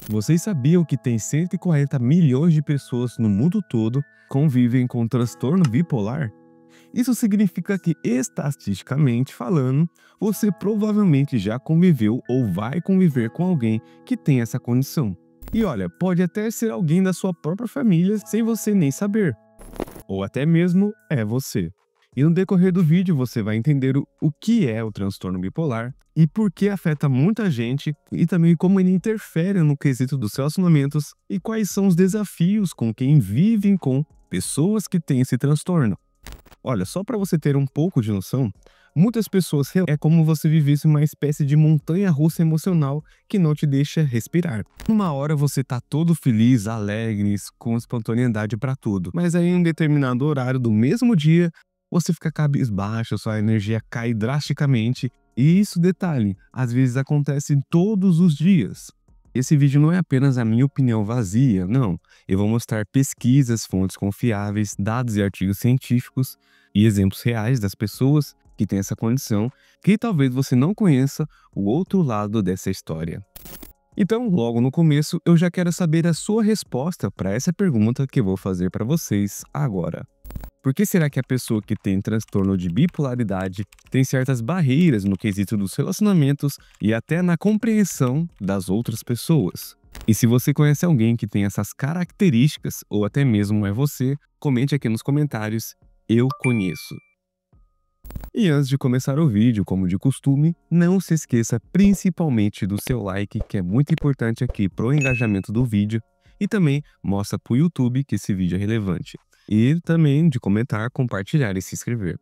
Vocês sabiam que tem 140 milhões de pessoas no mundo todo que convivem com transtorno bipolar? Isso significa que, estatisticamente falando, você provavelmente já conviveu ou vai conviver com alguém que tem essa condição. E olha, pode até ser alguém da sua própria família sem você nem saber. Ou até mesmo é você. E no decorrer do vídeo você vai entender o que é o transtorno bipolar e por que afeta muita gente e também como ele interfere no quesito dos relacionamentos e quais são os desafios com quem vive com pessoas que têm esse transtorno. Olha, só para você ter um pouco de noção, muitas pessoas é como você vivesse uma espécie de montanha-russa emocional que não te deixa respirar. Uma hora você tá todo feliz, alegre, com espontaneidade para tudo, mas aí em um determinado horário do mesmo dia, você fica cabisbaixo, sua energia cai drasticamente. E isso, detalhe, às vezes acontece todos os dias. Esse vídeo não é apenas a minha opinião vazia, não. Eu vou mostrar pesquisas, fontes confiáveis, dados e artigos científicos e exemplos reais das pessoas que têm essa condição, que talvez você não conheça o outro lado dessa história. Então, logo no começo, eu já quero saber a sua resposta para essa pergunta que eu vou fazer para vocês agora. Por que será que a pessoa que tem transtorno de bipolaridade tem certas barreiras no quesito dos relacionamentos e até na compreensão das outras pessoas? E se você conhece alguém que tem essas características, ou até mesmo é você, comente aqui nos comentários, eu conheço. E antes de começar o vídeo, como de costume, não se esqueça principalmente do seu like, que é muito importante aqui para o engajamento do vídeo, e também mostra para o YouTube que esse vídeo é relevante. E também de comentar, compartilhar e se inscrever.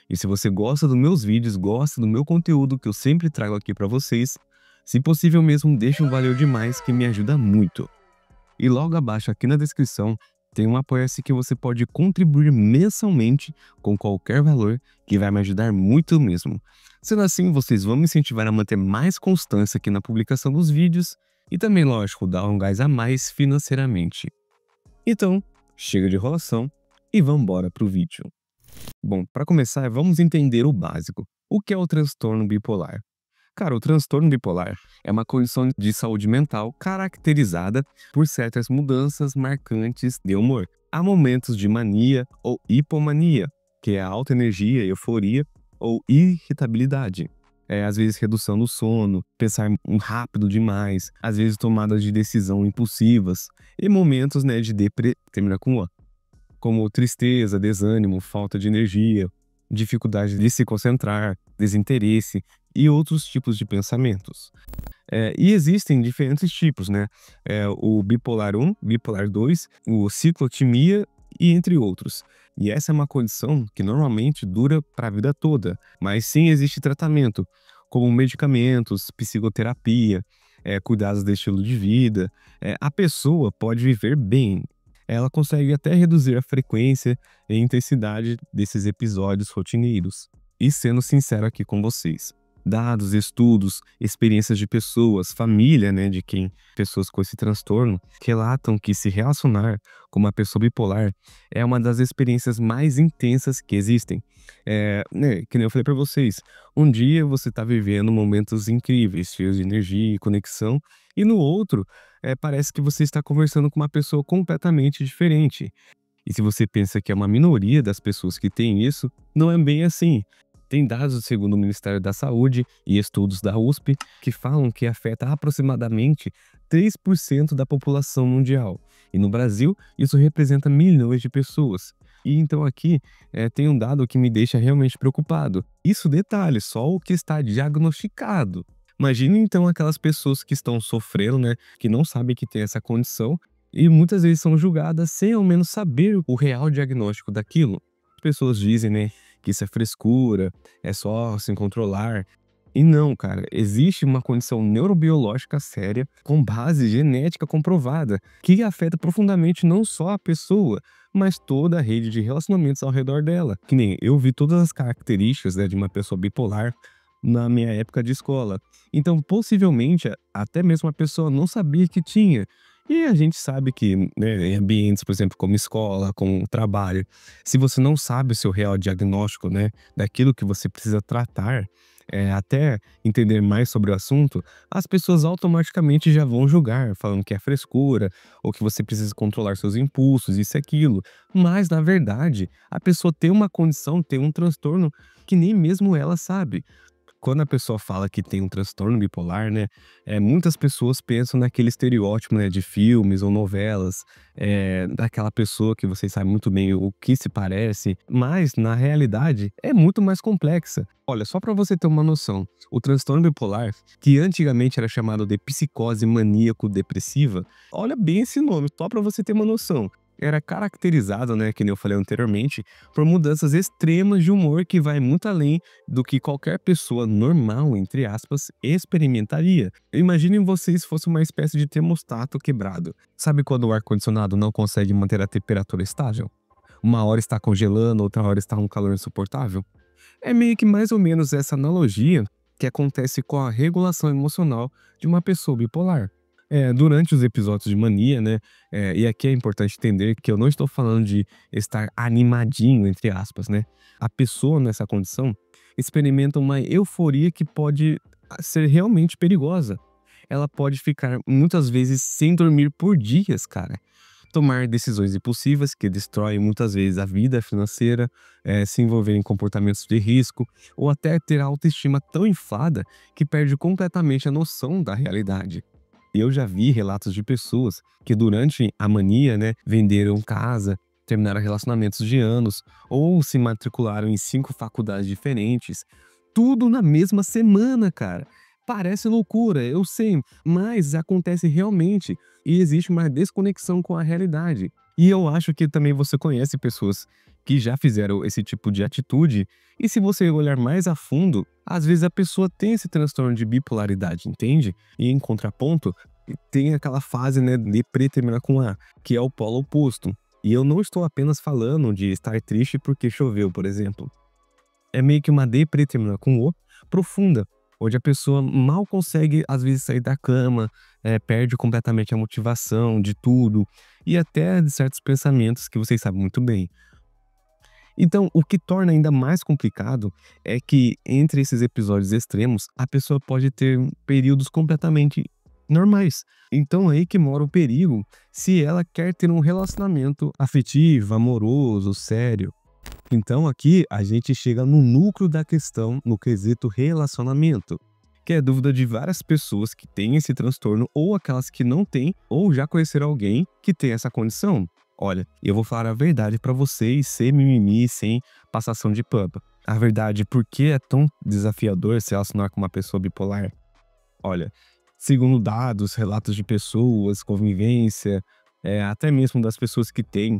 E se você gosta dos meus vídeos, gosta do meu conteúdo que eu sempre trago aqui para vocês, se possível mesmo, deixa um valeu demais que me ajuda muito. E logo abaixo aqui na descrição tem um apoia-se que você pode contribuir mensalmente com qualquer valor que vai me ajudar muito mesmo. Sendo assim, vocês vão me incentivar a manter mais constância aqui na publicação dos vídeos e também, lógico, dar um gás a mais financeiramente. Então, chega de enrolação e vamos embora pro vídeo. Bom, para começar, vamos entender o básico. O que é o transtorno bipolar? Cara, o transtorno bipolar é uma condição de saúde mental caracterizada por certas mudanças marcantes de humor. Há momentos de mania ou hipomania, que é alta energia, euforia ou irritabilidade. Às vezes redução do sono, pensar rápido demais, às vezes tomadas de decisão impulsivas e momentos, de termina com O, como tristeza, desânimo, falta de energia, dificuldade de se concentrar, desinteresse e outros tipos de pensamentos. E existem diferentes tipos, o bipolar 1, bipolar 2, o ciclotimia e entre outros. E essa é uma condição que normalmente dura para a vida toda, mas sim existe tratamento, como medicamentos, psicoterapia, cuidados de estilo de vida. A pessoa pode viver bem, ela consegue até reduzir a frequência e intensidade desses episódios rotineiros. E sendo sincero aqui com vocês, dados, estudos, experiências de pessoas, família, de pessoas com esse transtorno, relatam que se relacionar com uma pessoa bipolar é uma das experiências mais intensas que existem. Que nem eu falei para vocês, um dia você está vivendo momentos incríveis, cheios de energia e conexão, e no outro, parece que você está conversando com uma pessoa completamente diferente. E se você pensa que é uma minoria das pessoas que têm isso, não é bem assim. Tem dados segundo o Ministério da Saúde e estudos da USP que falam que afeta aproximadamente 3% da população mundial. E no Brasil, isso representa milhões de pessoas. E então aqui tem um dado que me deixa realmente preocupado. Isso, detalhe, só o que está diagnosticado. Imagine então aquelas pessoas que estão sofrendo, que não sabem que tem essa condição e muitas vezes são julgadas sem ao menos saber o real diagnóstico daquilo. As pessoas dizem, que isso é frescura, é só se controlar. E não, cara, existe uma condição neurobiológica séria com base genética comprovada que afeta profundamente não só a pessoa, mas toda a rede de relacionamentos ao redor dela. Que nem eu vi todas as características de uma pessoa bipolar na minha época de escola. Então, possivelmente, até mesmo a pessoa não sabia que tinha. E a gente sabe que, em ambientes, por exemplo, como escola, como trabalho, se você não sabe o seu real diagnóstico, daquilo que você precisa tratar, até entender mais sobre o assunto, as pessoas automaticamente já vão julgar, falando que é frescura ou que você precisa controlar seus impulsos, isso e aquilo. Mas, na verdade, a pessoa tem uma condição, tem um transtorno que nem mesmo ela sabe. Quando a pessoa fala que tem um transtorno bipolar, né, muitas pessoas pensam naquele estereótipo, né, de filmes ou novelas, daquela pessoa que vocês sabem muito bem o que se parece, mas na realidade é muito mais complexa. Olha, só para você ter uma noção, o transtorno bipolar, que antigamente era chamado de psicose maníaco-depressiva, olha bem esse nome, só para você ter uma noção. Era caracterizado, né, que nem eu falei anteriormente, por mudanças extremas de humor que vai muito além do que qualquer pessoa normal, entre aspas, experimentaria. Imaginem vocês se fosse uma espécie de termostato quebrado. Sabe quando o ar-condicionado não consegue manter a temperatura estável? Uma hora está congelando, outra hora está um calor insuportável? É meio que mais ou menos essa analogia que acontece com a regulação emocional de uma pessoa bipolar. Durante os episódios de mania, né? E aqui é importante entender que eu não estou falando de estar animadinho, entre aspas, né? A pessoa nessa condição experimenta uma euforia que pode ser realmente perigosa. Ela pode ficar muitas vezes sem dormir por dias, cara. Tomar decisões impulsivas que destroem muitas vezes a vida financeira, se envolver em comportamentos de risco, ou até ter a autoestima tão inflada que perde completamente a noção da realidade. Eu já vi relatos de pessoas que durante a mania, né, venderam casa, terminaram relacionamentos de anos, ou se matricularam em 5 faculdades diferentes, tudo na mesma semana, cara. Parece loucura, eu sei, mas acontece realmente e existe uma desconexão com a realidade. E eu acho que também você conhece pessoas que já fizeram esse tipo de atitude, e se você olhar mais a fundo, às vezes a pessoa tem esse transtorno de bipolaridade, entende? E em contraponto, tem aquela fase, né, de terminar com A, que é o polo oposto. E eu não estou apenas falando de estar triste porque choveu, por exemplo. É meio que uma deprê terminal com O profunda, onde a pessoa mal consegue, às vezes, sair da cama, perde completamente a motivação de tudo e até de certos pensamentos que vocês sabem muito bem. Então, o que torna ainda mais complicado é que, entre esses episódios extremos, a pessoa pode ter períodos completamente normais. Então, aí que mora o perigo se ela quer ter um relacionamento afetivo, amoroso, sério. Então, aqui a gente chega no núcleo da questão no quesito relacionamento, que é dúvida de várias pessoas que têm esse transtorno ou aquelas que não têm ou já conheceram alguém que tem essa condição. Olha, eu vou falar a verdade pra vocês, sem mimimi, sem passação de pano. A verdade, por que é tão desafiador se relacionar com uma pessoa bipolar? Olha, segundo dados, relatos de pessoas, convivência, até mesmo das pessoas que têm,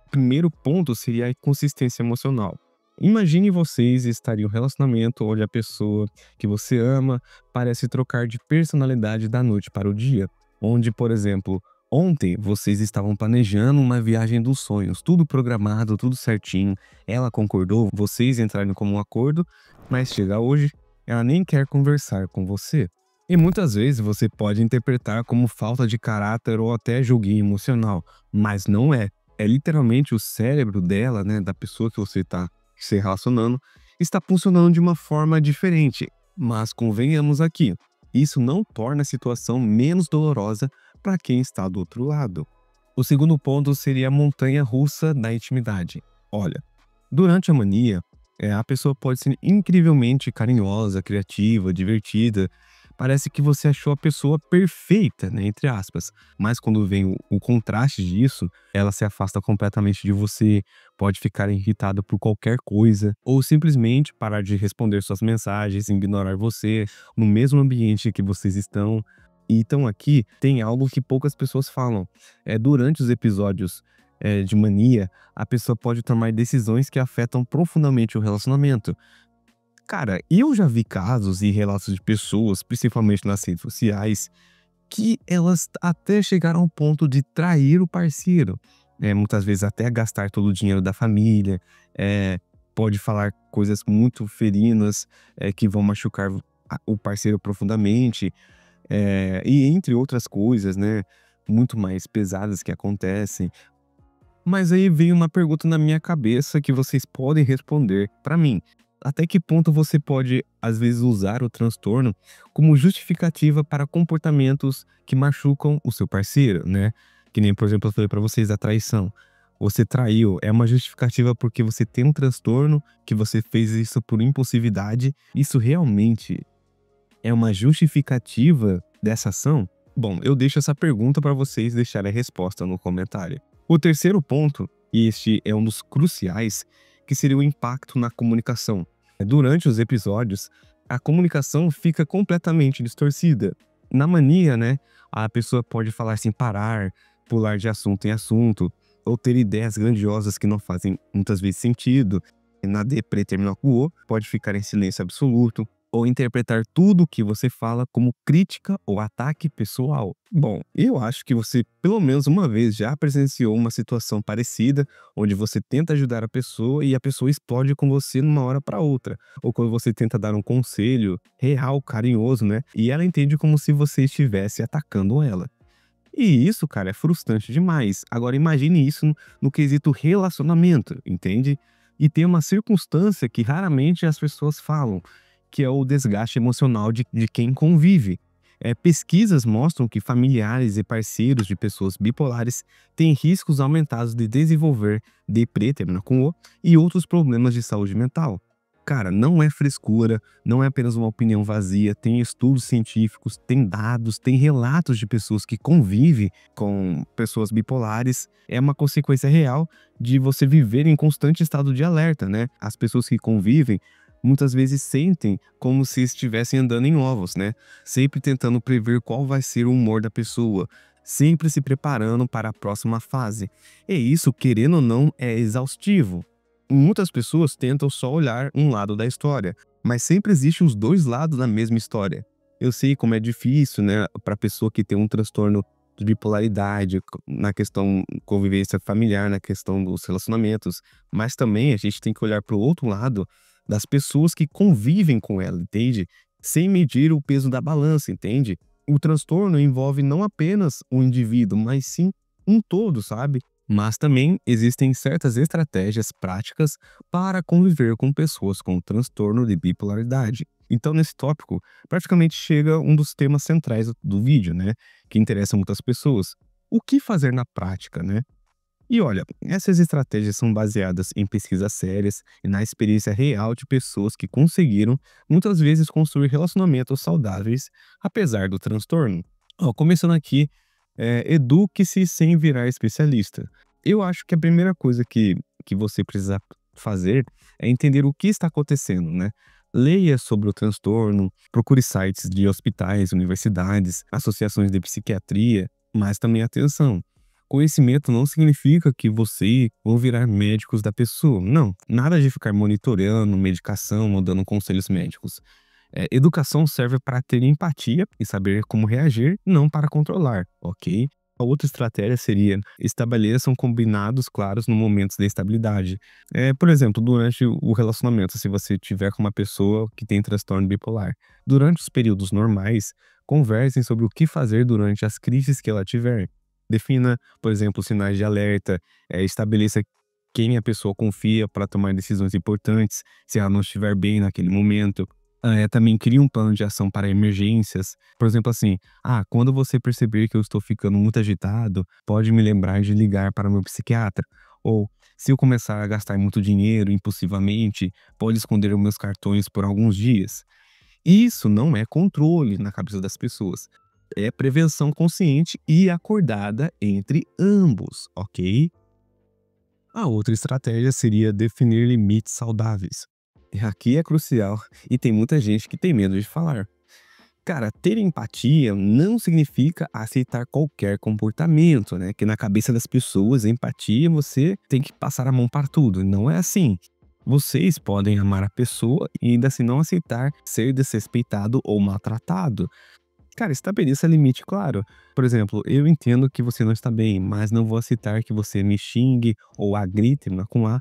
o primeiro ponto seria a consistência emocional. Imagine vocês estarem em um relacionamento onde a pessoa que você ama parece trocar de personalidade da noite para o dia. Onde, por exemplo, ontem vocês estavam planejando uma viagem dos sonhos, tudo programado, tudo certinho. Ela concordou, vocês entraram em comum acordo, mas chega hoje, ela nem quer conversar com você. E muitas vezes você pode interpretar como falta de caráter ou até joguinho emocional, mas não é. É literalmente o cérebro dela, né, da pessoa que você está se relacionando, está funcionando de uma forma diferente. Mas convenhamos aqui, isso não torna a situação menos dolorosa para quem está do outro lado. O segundo ponto seria a montanha-russa da intimidade. Olha, durante a mania, a pessoa pode ser incrivelmente carinhosa, criativa, divertida. Parece que você achou a pessoa perfeita, né, entre aspas. Mas quando vem o contraste disso, ela se afasta completamente de você, pode ficar irritada por qualquer coisa, ou simplesmente parar de responder suas mensagens, ignorar você, no mesmo ambiente que vocês estão. Então aqui tem algo que poucas pessoas falam. Durante os episódios de mania, a pessoa pode tomar decisões que afetam profundamente o relacionamento. Cara, eu já vi casos e relatos de pessoas, principalmente nas redes sociais, que elas até chegaram ao ponto de trair o parceiro. Muitas vezes até gastar todo o dinheiro da família, pode falar coisas muito ferinas, que vão machucar o parceiro profundamente, e entre outras coisas, né, muito mais pesadas que acontecem. Mas aí veio uma pergunta na minha cabeça que vocês podem responder pra mim. Até que ponto você pode, às vezes, usar o transtorno como justificativa para comportamentos que machucam o seu parceiro, né? Que nem, por exemplo, eu falei para vocês a traição. Você traiu, é uma justificativa porque você tem um transtorno, que você fez isso por impulsividade. Isso realmente é uma justificativa dessa ação? Bom, eu deixo essa pergunta para vocês deixarem a resposta no comentário. O terceiro ponto, e este é um dos cruciais, que seria o impacto na comunicação. Durante os episódios, a comunicação fica completamente distorcida. Na mania, né, a pessoa pode falar sem parar, pular de assunto em assunto, ou ter ideias grandiosas que não fazem muitas vezes sentido. Na deprê terminar com o, pode ficar em silêncio absoluto, ou interpretar tudo o que você fala como crítica ou ataque pessoal. Bom, eu acho que você pelo menos uma vez já presenciou uma situação parecida, onde você tenta ajudar a pessoa e a pessoa explode com você numa hora para outra. Ou quando você tenta dar um conselho real, carinhoso, né? E ela entende como se você estivesse atacando ela. E isso, cara, é frustrante demais. Agora imagine isso no quesito relacionamento, entende? E tem uma circunstância que raramente as pessoas falam, que é o desgaste emocional de quem convive. Pesquisas mostram que familiares e parceiros de pessoas bipolares têm riscos aumentados de desenvolver deprê, termina com o, e outros problemas de saúde mental. Cara, não é frescura, não é apenas uma opinião vazia, tem estudos científicos, tem dados, tem relatos de pessoas que convivem com pessoas bipolares. É uma consequência real de você viver em constante estado de alerta, né? As pessoas que convivem muitas vezes sentem como se estivessem andando em ovos, né? Sempre tentando prever qual vai ser o humor da pessoa, sempre se preparando para a próxima fase. E isso, querendo ou não, é exaustivo. Muitas pessoas tentam só olhar um lado da história, mas sempre existem os dois lados da mesma história. Eu sei como é difícil, né, para pessoa que tem um transtorno de bipolaridade, na questão convivência familiar, na questão dos relacionamentos, mas também a gente tem que olhar para o outro lado das pessoas que convivem com ela, entende? Sem medir o peso da balança, entende? O transtorno envolve não apenas o indivíduo, mas sim um todo, sabe? Mas também existem certas estratégias práticas para conviver com pessoas com transtorno de bipolaridade. Então, nesse tópico, praticamente chega um dos temas centrais do vídeo, né? Que interessa muitas pessoas. O que fazer na prática, né? E olha, essas estratégias são baseadas em pesquisas sérias e na experiência real de pessoas que conseguiram, muitas vezes, construir relacionamentos saudáveis, apesar do transtorno. Ó, começando aqui, eduque-se sem virar especialista. Eu acho que a primeira coisa que você precisa fazer é entender o que está acontecendo, né? Leia sobre o transtorno, procure sites de hospitais, universidades, associações de psiquiatria, mas também atenção. Conhecimento não significa que você vão virar médicos da pessoa. Não, nada de ficar monitorando medicação ou dando conselhos médicos. Educação serve para ter empatia e saber como reagir, não para controlar, ok? A outra estratégia seria estabeleçam combinados claros no momentos da instabilidade. Por exemplo, durante o relacionamento, se você tiver com uma pessoa que tem transtorno bipolar, durante os períodos normais, conversem sobre o que fazer durante as crises que ela tiver. Defina, por exemplo, sinais de alerta, estabeleça quem a pessoa confia para tomar decisões importantes, se ela não estiver bem naquele momento. Também cria um plano de ação para emergências. Por exemplo, assim, quando você perceber que eu estou ficando muito agitado, pode me lembrar de ligar para o meu psiquiatra. Ou, se eu começar a gastar muito dinheiro impulsivamente, pode esconder os meus cartões por alguns dias. Isso não é controle na cabeça das pessoas. É prevenção consciente e acordada entre ambos, ok? A outra estratégia seria definir limites saudáveis. E aqui é crucial e tem muita gente que tem medo de falar. Cara, ter empatia não significa aceitar qualquer comportamento, né? Que na cabeça das pessoas, empatia, você tem que passar a mão para tudo. Não é assim. Vocês podem amar a pessoa e ainda assim não aceitar ser desrespeitado ou maltratado. Cara, estabeleça limite claro. Por exemplo, eu entendo que você não está bem, mas não vou aceitar que você me xingue ou agride com A,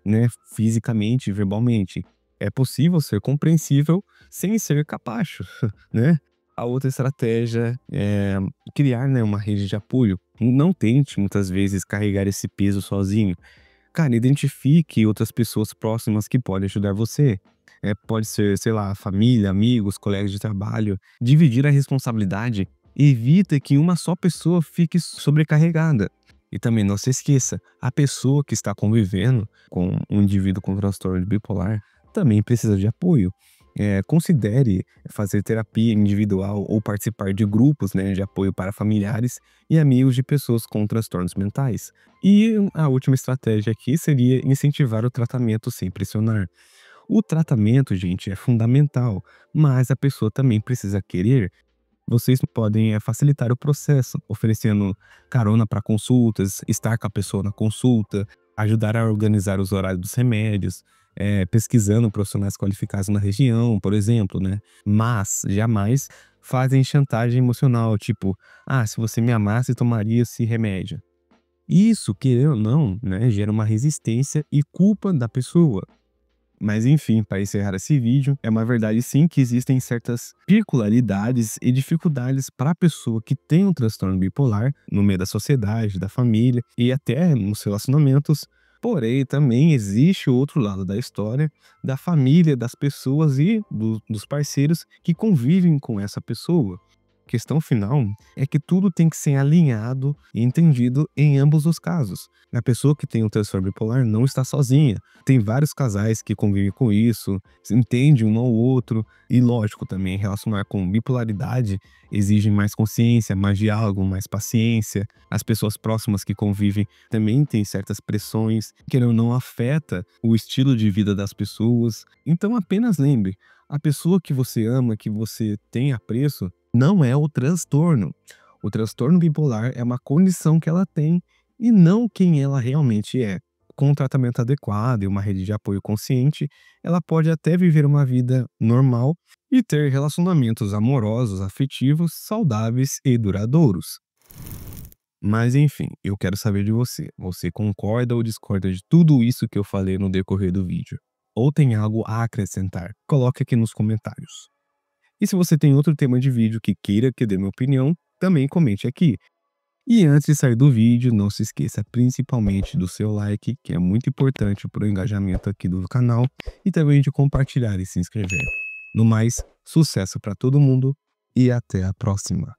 né, fisicamente, verbalmente. É possível ser compreensível sem ser capacho, né? A outra estratégia é criar, né, uma rede de apoio. Não tente, muitas vezes, carregar esse peso sozinho. Cara, identifique outras pessoas próximas que podem ajudar você. Pode ser, sei lá, família, amigos, colegas de trabalho. Dividir a responsabilidade evita que uma só pessoa fique sobrecarregada. E também não se esqueça, a pessoa que está convivendo com um indivíduo com transtorno bipolar também precisa de apoio. Considere fazer terapia individual ou participar de grupos, né, de apoio para familiares e amigos de pessoas com transtornos mentais. E a última estratégia aqui seria incentivar o tratamento sem pressionar. O tratamento, gente, é fundamental, mas a pessoa também precisa querer. Vocês podem facilitar o processo, oferecendo carona para consultas, estar com a pessoa na consulta, ajudar a organizar os horários dos remédios, pesquisando profissionais qualificados na região, por exemplo, né? Mas jamais fazem chantagem emocional, tipo, ah, se você me amasse, tomaria esse remédio. Isso, querendo ou não, né, gera uma resistência e culpa da pessoa. Mas enfim, para encerrar esse vídeo, é uma verdade sim que existem certas particularidades e dificuldades para a pessoa que tem um transtorno bipolar no meio da sociedade, da família e até nos relacionamentos. Porém, também existe o outro lado da história, da família, das pessoas e dos parceiros que convivem com essa pessoa. A questão final é que tudo tem que ser alinhado e entendido em ambos os casos. A pessoa que tem um transtorno bipolar não está sozinha. Tem vários casais que convivem com isso, se entendem um ao outro. E lógico, também relacionar com bipolaridade exige mais consciência, mais diálogo, mais paciência. As pessoas próximas que convivem também têm certas pressões que não afeta o estilo de vida das pessoas. Então apenas lembre, a pessoa que você ama, que você tem apreço, não é o transtorno. O transtorno bipolar é uma condição que ela tem e não quem ela realmente é. Com um tratamento adequado e uma rede de apoio consciente, ela pode até viver uma vida normal e ter relacionamentos amorosos, afetivos, saudáveis e duradouros. Mas enfim, eu quero saber de você. Você concorda ou discorda de tudo isso que eu falei no decorrer do vídeo? Ou tem algo a acrescentar? Coloque aqui nos comentários. E se você tem outro tema de vídeo que queira que dê minha opinião, também comente aqui. E antes de sair do vídeo, não se esqueça principalmente do seu like, que é muito importante para o engajamento aqui do canal, e também de compartilhar e se inscrever. No mais, sucesso para todo mundo e até a próxima!